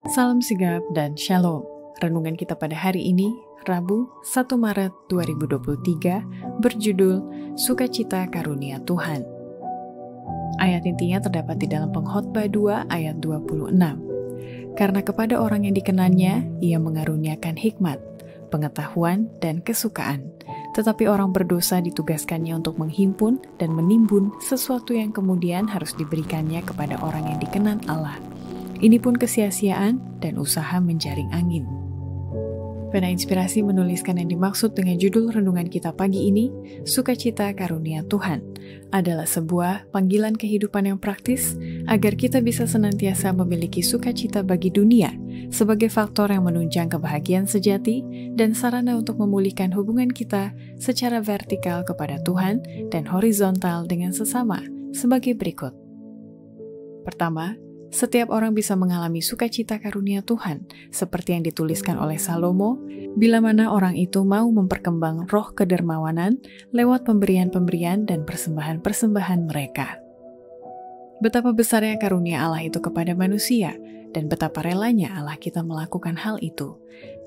Salam sigap dan shalom. Renungan kita pada hari ini, Rabu 1 Maret 2023, berjudul Sukacita Karunia Tuhan. Ayat intinya terdapat di dalam Pengkhotbah 2 ayat 26. Karena kepada orang yang dikenannya, ia mengaruniakan hikmat, pengetahuan, dan kesukaan. Tetapi orang berdosa ditugaskannya untuk menghimpun dan menimbun sesuatu yang kemudian harus diberikannya kepada orang yang dikenan Allah. Ini pun kesia-siaan dan usaha menjaring angin. Pena Inspirasi menuliskan yang dimaksud dengan judul renungan kita pagi ini, Sukacita Karunia Tuhan, adalah sebuah panggilan kehidupan yang praktis agar kita bisa senantiasa memiliki sukacita bagi dunia sebagai faktor yang menunjang kebahagiaan sejati dan sarana untuk memulihkan hubungan kita secara vertikal kepada Tuhan dan horizontal dengan sesama sebagai berikut. Pertama, setiap orang bisa mengalami sukacita karunia Tuhan, seperti yang dituliskan oleh Salomo, bila mana orang itu mau memperkembang roh kedermawanan lewat pemberian-pemberian dan persembahan-persembahan mereka. Betapa besarnya karunia Allah itu kepada manusia, dan betapa relanya Allah kita melakukan hal itu.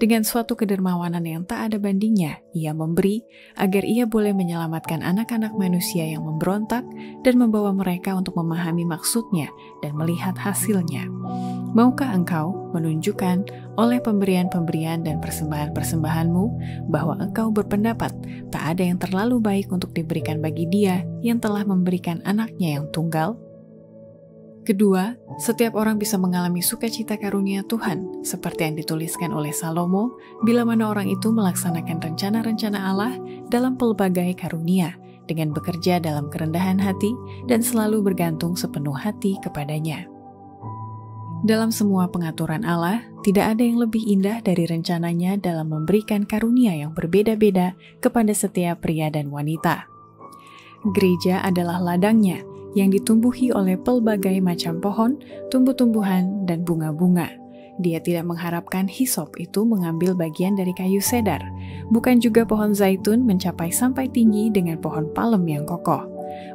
Dengan suatu kedermawanan yang tak ada bandingnya, ia memberi agar ia boleh menyelamatkan anak-anak manusia yang memberontak dan membawa mereka untuk memahami maksudnya dan melihat hasilnya. Maukah engkau menunjukkan oleh pemberian-pemberian dan persembahan-persembahanmu bahwa engkau berpendapat tak ada yang terlalu baik untuk diberikan bagi Dia yang telah memberikan anaknya yang tunggal? Kedua, setiap orang bisa mengalami sukacita karunia Tuhan, seperti yang dituliskan oleh Salomo, bila mana orang itu melaksanakan rencana-rencana Allah dalam pelbagai karunia, dengan bekerja dalam kerendahan hati dan selalu bergantung sepenuh hati kepadanya. Dalam semua pengaturan Allah, tidak ada yang lebih indah dari rencananya dalam memberikan karunia yang berbeda-beda kepada setiap pria dan wanita. Gereja adalah ladangnya, yang ditumbuhi oleh pelbagai macam pohon, tumbuh-tumbuhan, dan bunga-bunga. Dia tidak mengharapkan hisop itu mengambil bagian dari kayu sedar, bukan juga pohon zaitun mencapai sampai tinggi dengan pohon palem yang kokoh.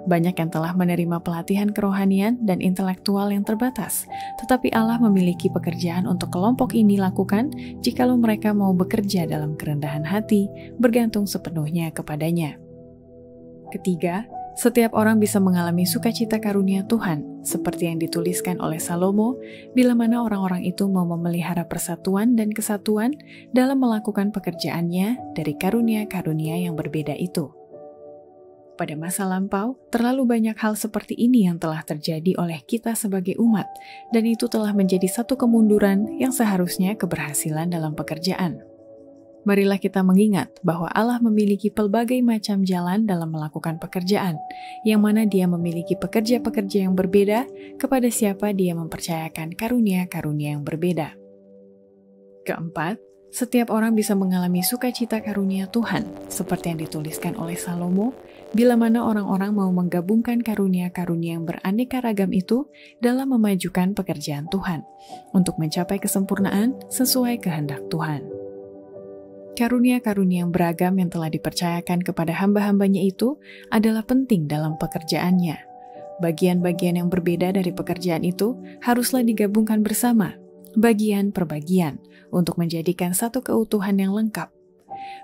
Banyak yang telah menerima pelatihan kerohanian dan intelektual yang terbatas, tetapi Allah memiliki pekerjaan untuk kelompok ini lakukan jikalau mereka mau bekerja dalam kerendahan hati, bergantung sepenuhnya kepadanya. Ketiga, setiap orang bisa mengalami sukacita karunia Tuhan, seperti yang dituliskan oleh Salomo, bila mana orang-orang itu mau memelihara persatuan dan kesatuan dalam melakukan pekerjaannya dari karunia-karunia yang berbeda itu. Pada masa lampau, terlalu banyak hal seperti ini yang telah terjadi oleh kita sebagai umat, dan itu telah menjadi satu kemunduran yang seharusnya keberhasilan dalam pekerjaan. Marilah kita mengingat bahwa Allah memiliki pelbagai macam jalan dalam melakukan pekerjaan, yang mana Dia memiliki pekerja-pekerja yang berbeda kepada siapa Dia mempercayakan karunia-karunia yang berbeda. Keempat, setiap orang bisa mengalami sukacita karunia Tuhan, seperti yang dituliskan oleh Salomo, bila mana orang-orang mau menggabungkan karunia-karunia yang beraneka ragam itu dalam memajukan pekerjaan Tuhan, untuk mencapai kesempurnaan sesuai kehendak Tuhan. Karunia-karunia yang beragam yang telah dipercayakan kepada hamba-hambanya itu adalah penting dalam pekerjaannya. Bagian-bagian yang berbeda dari pekerjaan itu haruslah digabungkan bersama, bagian per bagian, untuk menjadikan satu keutuhan yang lengkap.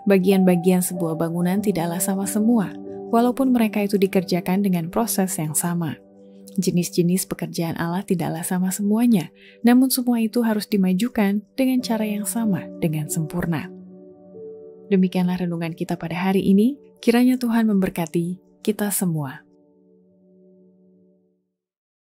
Bagian-bagian sebuah bangunan tidaklah sama semua, walaupun mereka itu dikerjakan dengan proses yang sama. Jenis-jenis pekerjaan Allah tidaklah sama semuanya, namun semua itu harus dimajukan dengan cara yang sama, dengan sempurna. Demikianlah renungan kita pada hari ini, kiranya Tuhan memberkati kita semua.